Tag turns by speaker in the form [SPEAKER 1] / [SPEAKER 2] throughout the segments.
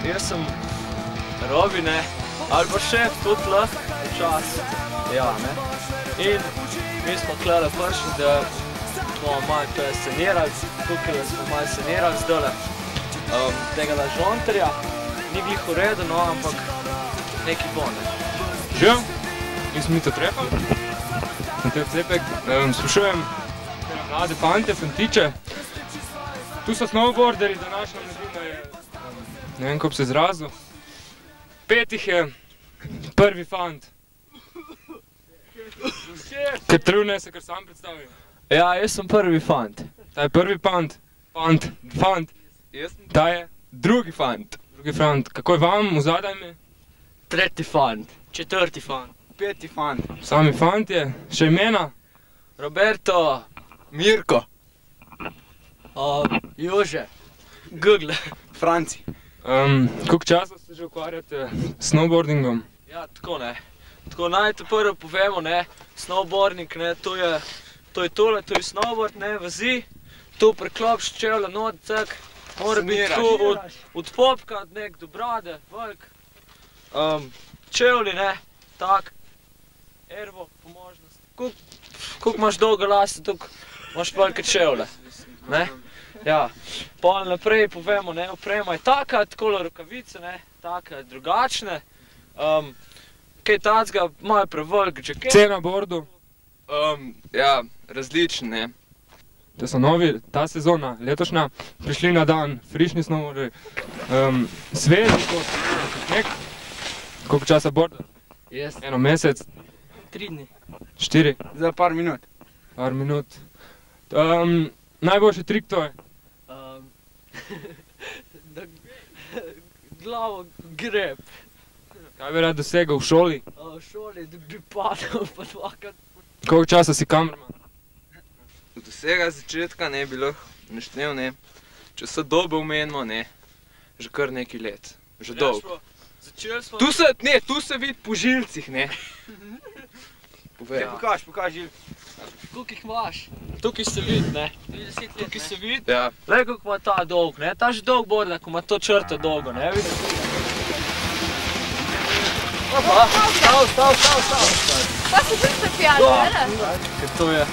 [SPEAKER 1] Jaz sem Robi, ne, ali pa šef tudi lahko včasih, ja, ne. In mi smo tukaj prišli, da smo malo tukaj sanirali, tukaj smo malo sanirali zdajle tega žonterja. Ni glih v redu, no, ampak neki bo, ne.
[SPEAKER 2] Živ, jaz sem Mito Trepal, Matej Cepek, sprašujem mlade fante, fantiče. Tu so snowboarderi, današnja mladina je, ne vem, kako bi se izrazil. 5 jih je prvi fant. Ker trudne se, kar sam predstavi.
[SPEAKER 1] Ja, jaz sem prvi fant.
[SPEAKER 2] Ta je prvi fant. Fant. Ta je drugi fant. Drugi fant. Kako je vam v zadaj ime?
[SPEAKER 1] Tretji fant. Četrti fant.
[SPEAKER 3] Peti fant.
[SPEAKER 2] Sami fantje. Še imena?
[SPEAKER 1] Roberto.
[SPEAKER 3] Mirko.
[SPEAKER 1] Jože. Google.
[SPEAKER 3] Franci.
[SPEAKER 2] Koliko časa se že ukvarjate s snowboardingom?
[SPEAKER 1] Ja, tako ne. Tako najte prvo povemo, ne, snowboarding, ne, to je tole, to je snowboard, ne, vazi, tu preklopiš čevlja not, tak, mora biti tako od popka, nek do brade, velik, čevlji, ne, tak, ervo, po možnosti. Koliko imaš dolga lase, toliko imaš velike čevlje, ne, ja. Pol naprej povemo, ne, oprema je taka, takole rokavice, ne, taka, drugačne, kaj tacga, malo prevelik jacket.
[SPEAKER 2] Cena bordu?
[SPEAKER 3] Ja, različni, ne.
[SPEAKER 2] To so novi, ta sezona, letošnja, prišli na dan, frišni snowboardi, sveži kot nek. Koliko časa borda?
[SPEAKER 1] Jaz.
[SPEAKER 2] Eno mesec?
[SPEAKER 1] 3 dni.
[SPEAKER 2] 4?
[SPEAKER 3] Za par minut.
[SPEAKER 2] Par minut. Najboljši trik to je?
[SPEAKER 1] Da glavo greb.
[SPEAKER 2] Kaj bi rad dosegal v šoli?
[SPEAKER 1] V šoli, da bi padal pa dvakrat.
[SPEAKER 2] Koliko časa si kamerman?
[SPEAKER 3] Od vsega začetka ne bi lahko naštel, ne. Če so dobe omenimo, ne. Že kar nekaj let. Že dolgo. Tu se vidi po žilcih, ne. Povej. Pokaž žilc.
[SPEAKER 1] Koliko jih imaš? Tukaj se vidi, ne. Tukaj se vidi.
[SPEAKER 3] Ja.
[SPEAKER 1] Glej, koliko ima ta dolg, ne. Ta že dolg borda, ko ima to črto dolgo, ne. Vidiš? Opa, stav.
[SPEAKER 4] Pa si tudi se pijali, ne?
[SPEAKER 1] Ker to je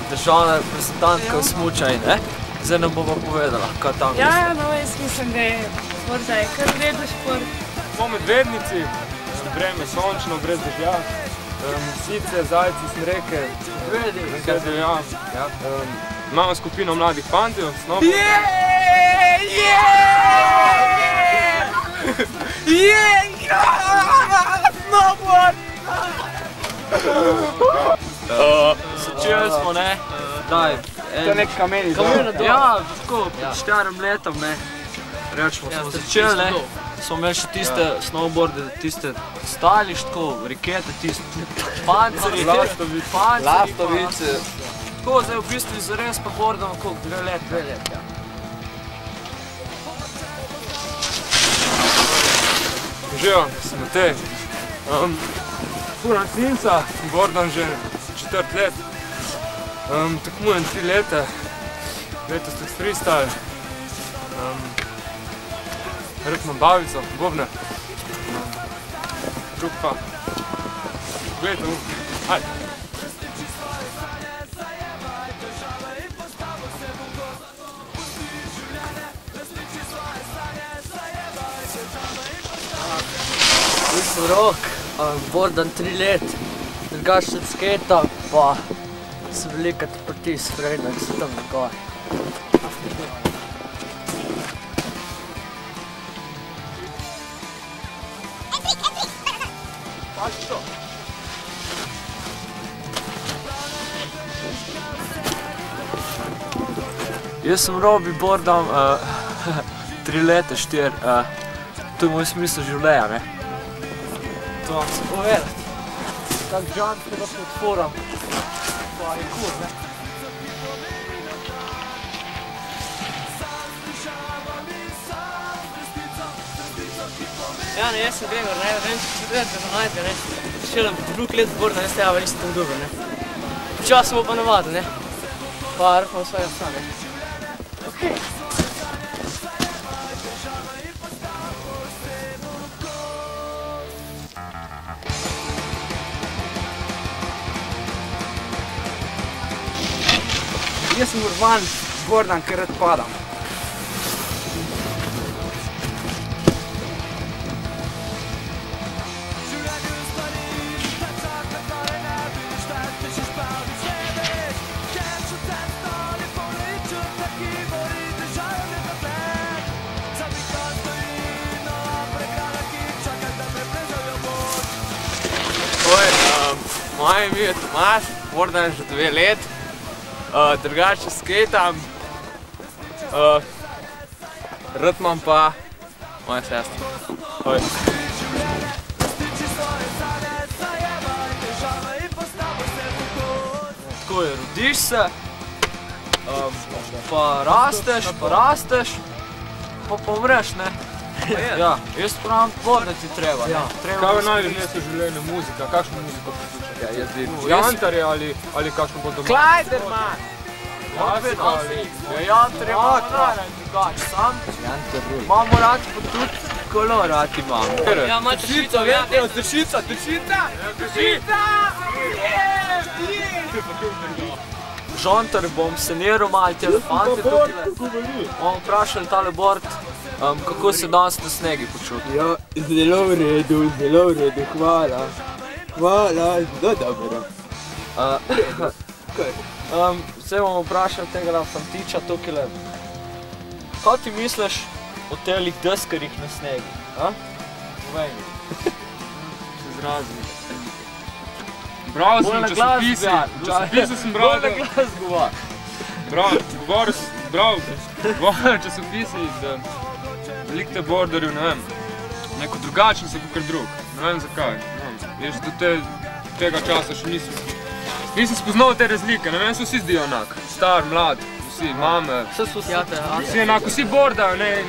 [SPEAKER 1] državna reprezentantka v smučaj, ne? Zdaj nam bomo povedala, kaj tam misli.
[SPEAKER 4] Ja, no, jaz mislim, da je borda je kar vredo šport.
[SPEAKER 2] Smo medvednici, vreme sončno, brez dežja. Psice, zajci, smreke.
[SPEAKER 1] Medvedi.
[SPEAKER 2] Ja. Imamo skupino mladih fantjev, snowboard.
[SPEAKER 1] Snowboard! Začeli smo, ne? Daj.
[SPEAKER 3] To je nek kameni.
[SPEAKER 1] Ja, tako, pred 4 letom, ne. Rečemo, smo začeli, ne. Smo imeli še tiste snowboarde, tiste stališ, tako, rikete, tiste panceri,
[SPEAKER 3] Lastovice.
[SPEAKER 1] Tako, zdaj v bistvu zares pa boardamo koliko, 2 let, ja.
[SPEAKER 2] Živo, sem Matej. Furam Sinca, bordam že 4 let. Tekmujem 3 leta. Letos tudi freestyle. Rad imam bavico, bobne. Drug pa. Gledajte mu. Ajde.
[SPEAKER 1] Rok. Bordan 3 let, drugače od skata, pa so velika pritisk vredna, ki so tam nekaj. Jaz sem Robi Bordam 3 leta, 4, to je moj smisel življenja, ne. To vam se povedati. Tak džant, ki ga podforam, pa je kul, ne. Ja, ne, jaz sem Gregor, ne, vem, če se gledate, da najte, ne. Šelam drug let Borda, ne, stejava, nisem tam dobro, ne. Počasno bo pa navada, ne. Pa rukamo svojega psa, ne. Okej.
[SPEAKER 5] Jaz sem Urban Bordan, ker rad padam.
[SPEAKER 3] Moje ime je Tomaž, Bordan že 2 let. Drugače skatam. Rad imam pa moja sestra.
[SPEAKER 1] Tako je, rodiš se, pa rasteš, pa umreš, ne. Ja, jaz pravim, Borda ti treba, ne.
[SPEAKER 2] Kaj je najbolj mesto življenja muzika? Kakšno muziko poslušate? Jantarje ali kakšno bo doma?
[SPEAKER 3] Klajderman!
[SPEAKER 1] Jantar je malo drugač, sam imamo radi pa tudi kolo radi imamo. Ja, malo tršica, vete, tršica! Žontar bom seniral malo te elefante tukaj. Bomo vprašali tale Bord, kako se danes na snegi počuti.
[SPEAKER 5] Ja, zelo v redu, hvala. Hvala, zelo dobro.
[SPEAKER 1] Zdaj bomo vprašali tega fantiča tukaj. Kaj ti misliš o telih deskarjih na snegi? Povej mi.
[SPEAKER 2] Se zrazim. Bral sem časopise, sem bral, časopise, da veliko te borderjev, ne vem, neko drugačen so kakor drug, ne vem zakaj. Jaz do tega časa še nisem spoznal te razlike, ne vem, so vsi zdijo enak, star, mlad, vsi, mame, vsi enako, vsi bordajo, ne.